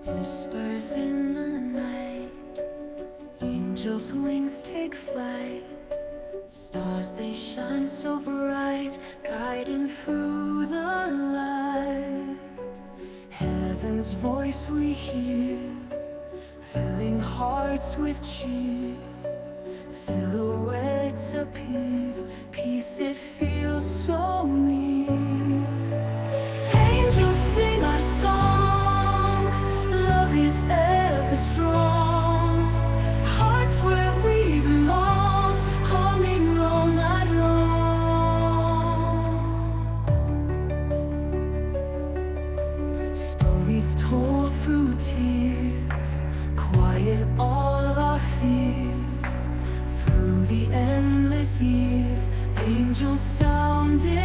Whispers in the night, angels' wings take flight. Stars they shine so bright, guiding through the light. Heaven's voice we hear, filling hearts with cheer. Silhouettes appear, peace it feels so near. Angels sing our song, love is ever strong. Hearts where we belong, humming all night long. Stories told through tears, quiet all our fears. Through the endless years, angels sounded